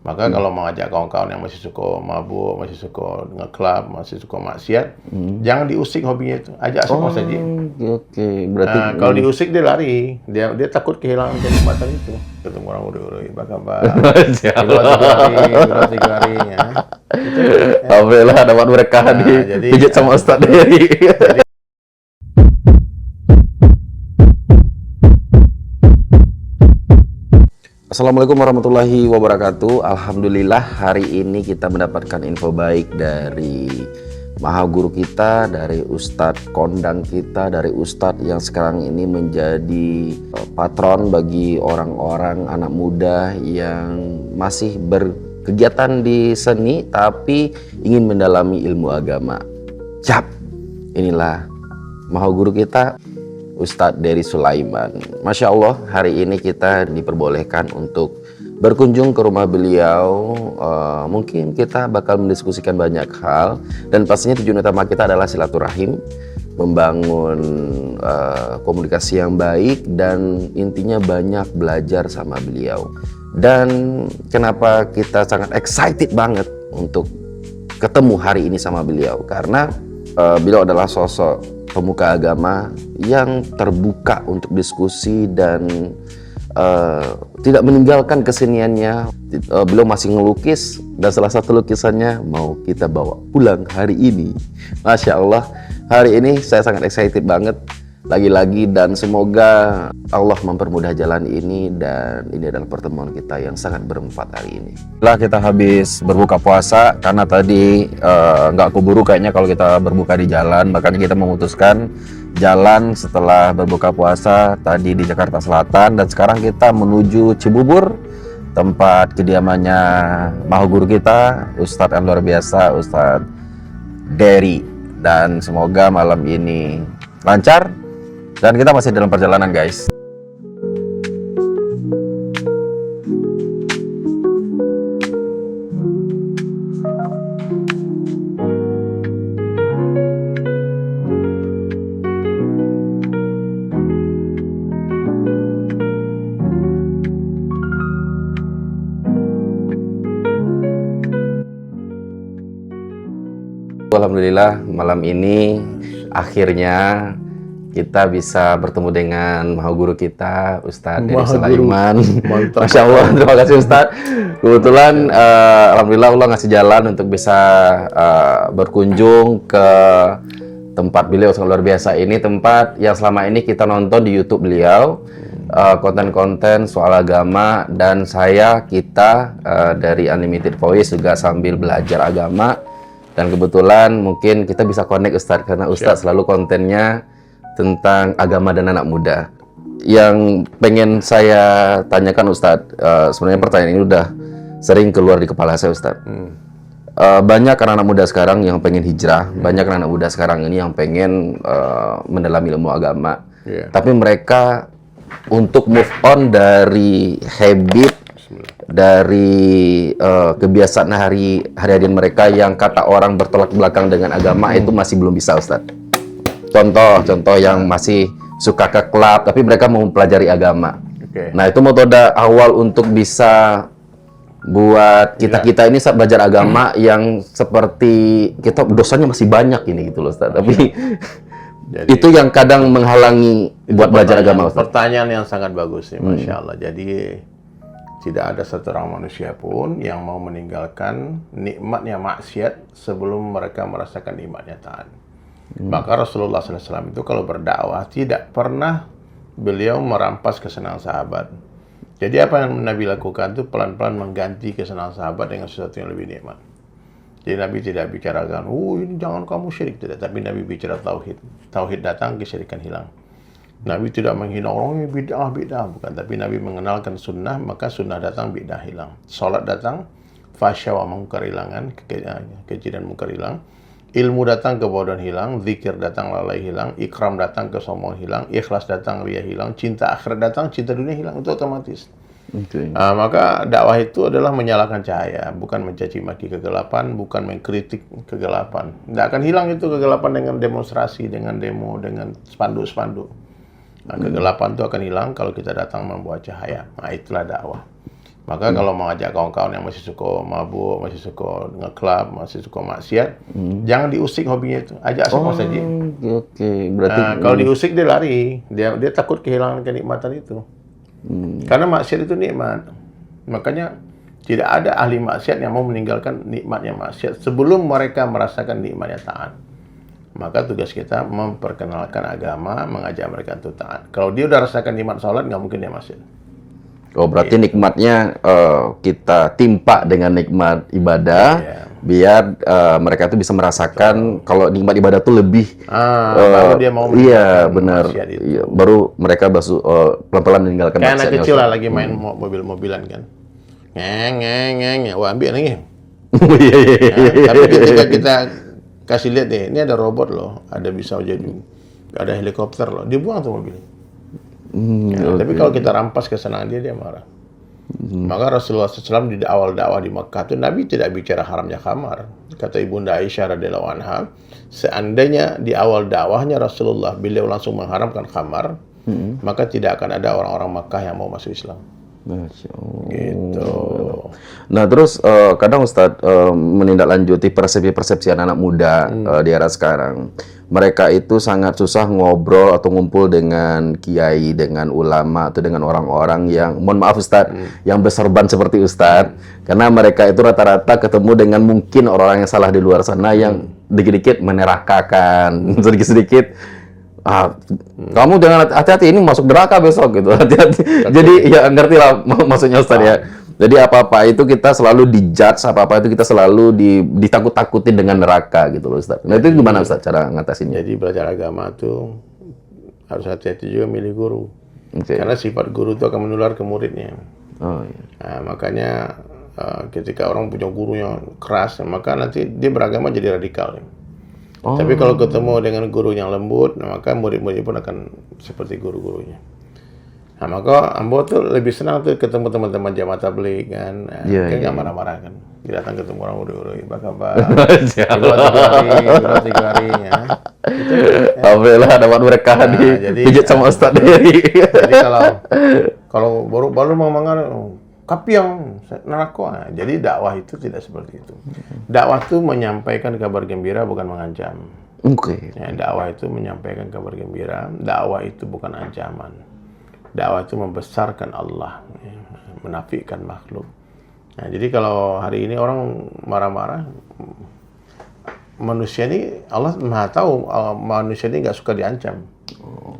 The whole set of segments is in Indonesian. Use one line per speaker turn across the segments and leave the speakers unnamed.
Maka kalau mengajak kawan-kawan yang masih suka mabuk, masih suka nge-club, masih suka maksiat, jangan diusik hobinya itu. Ajak semua saja.
Oke. Berarti
Kalau diusik dia lari, dia takut kehilangan kenikmatan itu. Ketemu orang urui-urui, apa kabar? Keluar tiga hari, ya.
alhamdulillah dapat berkah
jadi,
dipijit sama Ustadz Dery. Assalamualaikum warahmatullahi wabarakatuh. Alhamdulillah hari ini kita mendapatkan info baik dari Maha Guru kita, dari Ustadz kondang kita, dari Ustadz yang sekarang ini menjadi patron bagi orang-orang anak muda yang masih berkegiatan di seni tapi ingin mendalami ilmu agama. Cap, inilah Maha Guru kita, Ustadz Dery Sulaiman. Masya Allah, hari ini kita diperbolehkan untuk berkunjung ke rumah beliau. Mungkin kita bakal mendiskusikan banyak hal, dan pastinya tujuan utama kita adalah silaturahim, membangun komunikasi yang baik, dan intinya banyak belajar sama beliau. Dan kenapa kita sangat excited banget untuk ketemu hari ini sama beliau, karena beliau adalah sosok pemuka agama yang terbuka untuk diskusi dan tidak meninggalkan keseniannya. Beliau masih ngelukis dan salah satu lukisannya mau kita bawa pulang hari ini. Masya Allah, hari ini saya sangat excited banget lagi-lagi, dan semoga Allah mempermudah jalan ini, dan ini adalah pertemuan kita yang sangat bermanfaat hari ini. Setelah kita habis berbuka puasa, karena tadi nggak keburu kayaknya kalau kita berbuka di jalan, makanya kita memutuskan jalan setelah berbuka puasa tadi di Jakarta Selatan, dan sekarang kita menuju Cibubur, tempat kediamannya Maha Guru kita, Ustadz yang luar biasa, Ustadz Dery. Dan semoga malam ini lancar, dan kita masih dalam perjalanan, guys. Alhamdulillah malam ini akhirnya kita bisa bertemu dengan Maha Guru kita, Ustadz Dery Sulaiman. Masya Allah, terima kasih Ustadz. Kebetulan alhamdulillah Allah ngasih jalan untuk bisa berkunjung ke tempat beliau yang luar biasa ini, tempat yang selama ini kita nonton di YouTube beliau, konten-konten soal agama, dan kita dari Unlimited Voice juga sambil belajar agama. Dan kebetulan mungkin kita bisa connect Ustadz, karena Ustadz selalu kontennya tentang agama dan anak muda. Yang pengen saya tanyakan Ustadz, sebenarnya pertanyaan ini udah sering keluar di kepala saya Ustadz. Banyak anak-anak muda sekarang yang pengen hijrah, banyak anak-anak muda sekarang ini yang pengen mendalami ilmu agama. Tapi mereka untuk move on dari habit, dari kebiasaan hari-harian mereka yang kata orang bertolak belakang dengan agama, itu masih belum bisa Ustadz. Contoh yang masih suka ke klub tapi mereka mau mempelajari agama. Nah, itu metode awal untuk bisa buat kita ini saat belajar agama yang seperti kita dosanya masih banyak ini gitu loh Ustaz. Tapi jadi, itu yang kadang menghalangi buat belajar agama Ustaz.
Pertanyaan yang sangat bagus nih, Masya Allah. Jadi tidak ada satu orang manusia pun yang mau meninggalkan nikmatnya maksiat sebelum mereka merasakan nikmatnya taat. Maka Rasulullah SAW itu kalau berdakwah tidak pernah beliau merampas kesenangan sahabat. Jadi apa yang Nabi lakukan itu pelan-pelan mengganti kesenangan sahabat dengan sesuatu yang lebih nikmat. Jadi Nabi tidak bicarakan, ini jangan kamu syirik, tidak. Tapi Nabi bicara tauhid. Tauhid datang, kesyirikan hilang. Nabi tidak menghina orang, bid'ah, bukan. Tapi Nabi mengenalkan sunnah, maka sunnah datang, bid'ah hilang. Salat datang, fasya wa munkar hilangan, keji dan munkar hilang. Ilmu datang, kebodohan hilang. Zikir datang, lalai hilang. Ikram datang, kesombongan hilang. Ikhlas datang, riya hilang. Cinta akhirat datang, cinta dunia hilang. Itu otomatis. Maka dakwah itu adalah menyalakan cahaya, bukan mencaci maki kegelapan, bukan mengkritik kegelapan. Tidak akan hilang itu kegelapan dengan demonstrasi, dengan demo, dengan spanduk-spanduk. Nah, kegelapan itu akan hilang kalau kita datang membawa cahaya. Nah, itulah dakwah. Maka kalau mau ajak kawan-kawan yang masih suka mabuk, masih suka nge-club, masih suka maksiat, jangan diusik hobinya itu. Ajak semua saja.
Oke. Berarti
Kalau diusik dia lari, dia takut kehilangan kenikmatan itu. Karena maksiat itu nikmat. Makanya tidak ada ahli maksiat yang mau meninggalkan nikmatnya maksiat sebelum mereka merasakan nikmatnya taat. Maka tugas kita memperkenalkan agama, mengajak mereka untuk taat. Kalau dia udah rasakan nikmat salat, nggak mungkin dia maksiat.
Oh, berarti nikmatnya kita timpa dengan nikmat ibadah, biar mereka tuh bisa merasakan kalau nikmat ibadah tuh lebih.
Baru dia mau
Iya, benar.
maksiat itu.
Iya, baru mereka pelan-pelan meninggalkan
Kayak anak
maksiatnya,
kecil
Ustaz.
lah lagi main mobil-mobilan kan. Ngeng. Wah, ambil lagi.
Oh, iya, iya, iya.
Tapi ketika kita kasih lihat deh, ini ada robot loh, ada bisa jadi, ada helikopter loh, dia buang tuh mobil. Tapi kalau kita rampas kesenangan dia marah. Maka Rasulullah SAW di awal dakwah di Makkah itu Nabi tidak bicara haramnya khamar. Kata Ibunda Aisyah radhiyallahu anha, seandainya di awal dakwahnya Rasulullah beliau langsung mengharamkan khamar, maka tidak akan ada orang-orang Makkah yang mau masuk Islam.
Masya Allah.
Gitu.
Nah, terus kadang Ustadz menindaklanjuti persepsi-persepsi anak-anak muda di era sekarang. Mereka itu sangat susah ngobrol atau ngumpul dengan kiai, dengan ulama, atau dengan orang-orang yang, mohon maaf Ustadz, yang bersorban seperti Ustadz. Karena mereka itu rata-rata ketemu dengan mungkin orang-orang yang salah di luar sana yang dikit-dikit menerakakan, sedikit-sedikit. Kamu jangan hati-hati, ini masuk neraka besok gitu. Hati-hati. Jadi ya ngerti lah maksudnya Ustaz ya. Jadi apa-apa itu kita selalu dijudge, apa-apa itu kita selalu ditakut-takutin dengan neraka gitu loh Ustaz. Nah itu gimana Ustaz cara ngatasinnya?
Jadi belajar agama tuh harus hati-hati juga milih guru. Karena sifat guru itu akan menular ke muridnya.
Oh, iya.
Nah, makanya ketika orang punya guru yang keras, maka nanti dia beragama jadi radikal. Tapi kalau ketemu dengan guru yang lembut, maka murid-muridnya pun akan seperti guru-gurunya. Nah, maka ambo tuh lebih senang tuh ketemu teman-teman jamaah tabligh kan. Kan nggak marah-marah kan. Dia datang ketemu orang udah apa kabar. Dua tiga hari ya.
Alhamdulillah dapat berkah pijat sama Ustaz Dery.
Jadi kalau baru mau mangan kapiang neraka. Jadi dakwah itu tidak seperti itu. Dakwah itu menyampaikan kabar gembira bukan mengancam. Ya, dakwah itu menyampaikan kabar gembira. Dakwah itu bukan ancaman. Dakwah itu membesarkan Allah, menafikan makhluk. Nah, jadi kalau hari ini orang marah-marah, manusia ini, Allah Maha tahu manusia ini nggak suka diancam.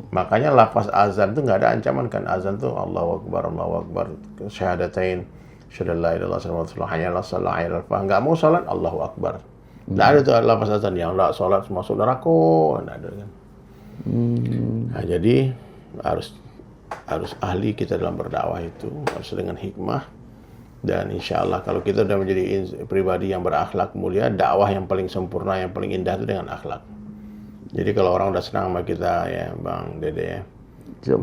Makanya lafaz azan itu nggak ada ancaman kan. Azan itu Allahu Akbar, syahadatain, syahada la ilaha illallah, hayya 'alas shalah, hayya 'alal falah. Nggak mau salat, Allahu Akbar. Nggak ada tuh lafaz azan yang nggak salat masuk neraka, nggak ada kan. Nah, jadi harus ahli kita dalam berdakwah itu, harus dengan hikmah. Dan insya Allah kalau kita sudah menjadi pribadi yang berakhlak mulia, dakwah yang paling sempurna, yang paling indah itu dengan akhlak. Jadi kalau orang udah senang sama kita ya Bang Dede ya,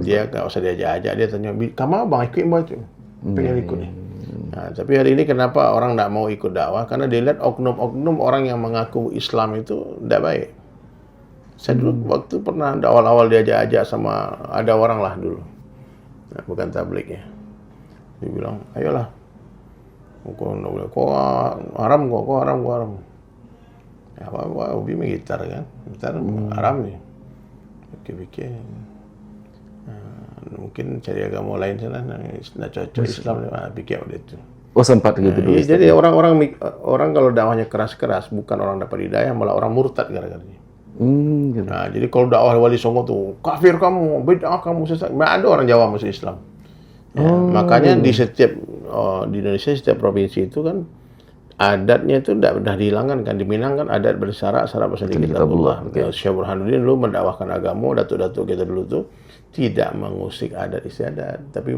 dia nggak usah diajak-ajak, dia tanya, kamu Bang ikut itu, pengen ikut nih. Nah, tapi hari ini kenapa orang nggak mau ikut dakwah? Karena dia lihat oknum-oknum orang yang mengaku Islam itu tidak baik. Saya dulu waktu pernah awal-awal diajak-ajak sama ada orang lah dulu. Nah, bukan tabligh ya. Dia bilang, ayolah. Kok haram. Ya, apa hobi main gitar kan. Gitar haram nih. Pikir-pikir. Mungkin cari agama lain sana. Nah, cocok Islam. Pikir itu.
Oh sempat gitu dulu.
Jadi orang kalau dakwahnya keras-keras, bukan orang dapat hidayah, malah orang murtad gara-garanya.
Gitu.
Nah, jadi kalau dakwah Wali Songo tuh kafir kamu, bid'ah kamu, sesat. Ada orang Jawa masuk Islam. Ya, makanya di Indonesia setiap provinsi itu kan adatnya itu tidak pernah dihilangkan kan. Di Minang kan adat bersyarat bahasa kitabullah. Syekh Burhanuddin dulu mendakwahkan agama, datuk-datuk kita dulu tuh tidak mengusik adat istiadat, tapi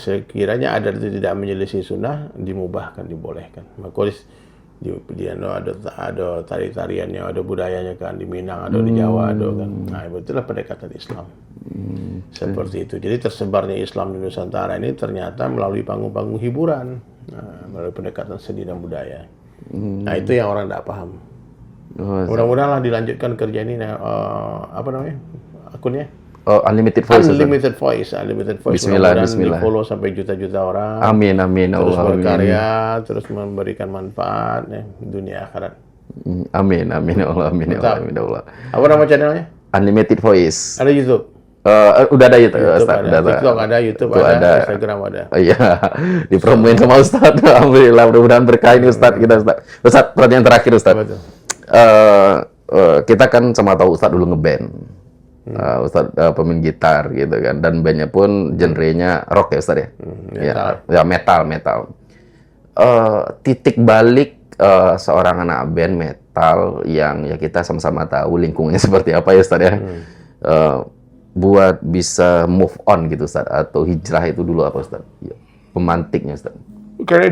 sekiranya adat itu tidak menyelisih sunnah, dimubahkan, dibolehkan. Maka dia ada tari-tariannya, ada budayanya kan, di Minang ada, di Jawa ada kan. Nah, itulah pendekatan Islam. Seperti itu. Jadi tersebarnya Islam di Nusantara ini ternyata melalui panggung-panggung hiburan, melalui pendekatan seni dan budaya. Nah, itu yang orang tidak paham. Mudah-mudahan lah dilanjutkan kerja ini, apa namanya, akunnya?
Oh, unlimited voice.
Unlimited voice.
Bismillah,
Mudah-mudahan
bismillah.
di-follow sampai juta-juta orang.
Amin, amin,
Terus
Allah, amin.
berkarya, terus memberikan manfaat ya, dunia akhirat.
Amin, amin, ya Allah, amin, ya Allah,
Mantap.
amin, ya Allah.
Apa nama channelnya?
Unlimited voice.
Ada YouTube.
Udah ada YouTube,
YouTube
Ustaz.
ada, TikTok ada, YouTube
Tuh
ada,
ada.
Instagram ada.
Oh, iya, dipromoin sama Ustaz. Alhamdulillah, mudah-mudahan berkah ini Ustaz kita, Ustaz. Ustaz, pertanyaan terakhir Ustaz.
Apa tuh?
Kita kan sama tahu Ustaz dulu ngeband. Ustaz pemain gitar gitu kan, dan bandnya pun genrenya rock ya Ustaz ya. Ya metal. Titik balik seorang anak band metal yang ya kita sama-sama tahu lingkungannya seperti apa ya Ustaz ya. Buat bisa move on gitu Ustaz, atau hijrah itu dulu apa Ustaz? Ya, pemantiknya Ustaz.
Karena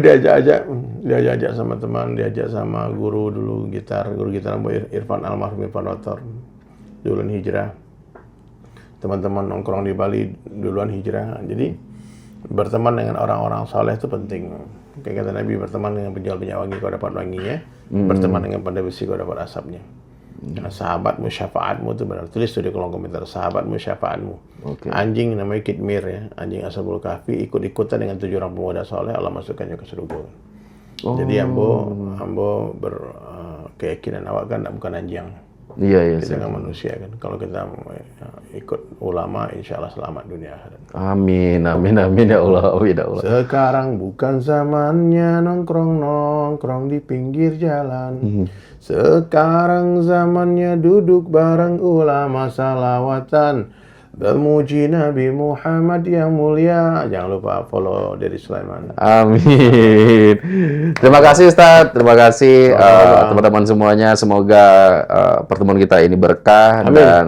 diajak sama teman, diajak sama guru dulu guru gitar Irfan almarhum Irfan Otor. Duluan hijrah. Teman-teman nongkrong di Bali duluan hijrah. Jadi berteman dengan orang-orang saleh itu penting. Kayak kata Nabi, berteman dengan penjual minyak wangi kau dapat wanginya, berteman dengan pandai besi kau dapat asapnya. Karena sahabatmu syafaatmu itu benar. Tulis tuh di kolom komentar, sahabatmu syafaatmu.
Oke.
Anjing namanya Kitmir ya, anjing Ashabul Kahfi ikut-ikutan dengan 7 orang pemuda soleh, Allah masukkannya ke surga. Jadi ambo berkeyakinan awak kan bukan anjing.
Iya,
Kita
Ustaz.
kan manusia kan. Kalau kita ikut ulama, insya Allah selamat dunia akhirat.
Amin, amin, amin ya Allah, amin ya Allah.
Sekarang bukan zamannya nongkrong-nongkrong di pinggir jalan. Sekarang zamannya duduk bareng ulama salawatan. Memuji Nabi Muhammad yang mulia. Jangan lupa follow Dedi Sulaiman.
Amin. Terima kasih Ustaz, terima kasih teman-teman semuanya. Semoga pertemuan kita ini berkah.
Amin.
Dan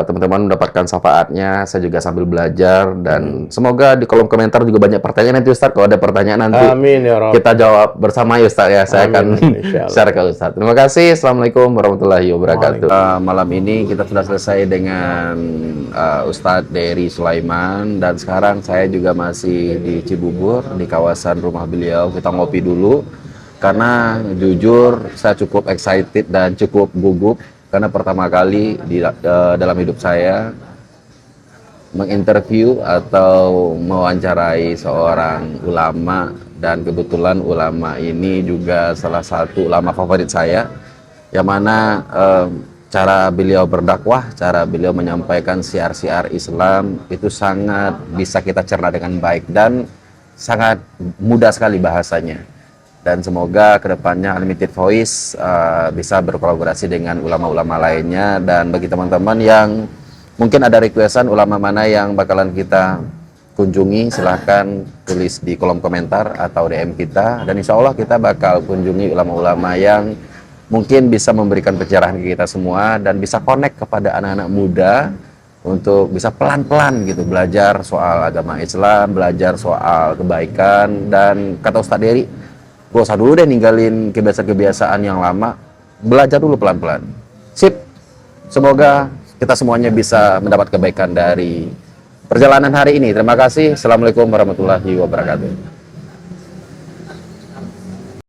teman-teman mendapatkan syafaatnya. Saya juga sambil belajar, dan semoga di kolom komentar juga banyak pertanyaan nanti Ustaz. Kalau ada pertanyaan nanti
Amin ya Rabb.
kita jawab bersama ya Ustaz ya. Saya akan
Insyaallah.
share ke Ustaz. Terima kasih. Assalamualaikum warahmatullahi wabarakatuh. Malam ini kita sudah selesai dengan Ustadz Dery Sulaiman, dan sekarang saya juga masih di Cibubur di kawasan rumah beliau. Kita ngopi dulu karena jujur saya cukup excited dan cukup gugup karena pertama kali dalam hidup saya menginterview atau mewawancarai seorang ulama, dan kebetulan ulama ini juga salah satu ulama favorit saya, yang mana cara beliau berdakwah, cara beliau menyampaikan syiar-syiar Islam itu sangat bisa kita cerna dengan baik dan sangat mudah sekali bahasanya. Dan semoga kedepannya Unlimited Voice bisa berkolaborasi dengan ulama-ulama lainnya. Dan bagi teman-teman yang mungkin ada requestan ulama mana yang bakalan kita kunjungi, silahkan tulis di kolom komentar atau DM kita, dan insya Allah kita bakal kunjungi ulama-ulama yang mungkin bisa memberikan pencerahan ke kita semua dan bisa connect kepada anak-anak muda untuk bisa pelan-pelan gitu belajar soal agama Islam, belajar soal kebaikan. Dan kata Ustadz Dery, gak usah dulu deh ninggalin kebiasaan-kebiasaan yang lama, belajar dulu pelan-pelan. Sip, semoga kita semuanya bisa mendapat kebaikan dari perjalanan hari ini. Terima kasih. Assalamualaikum warahmatullahi wabarakatuh.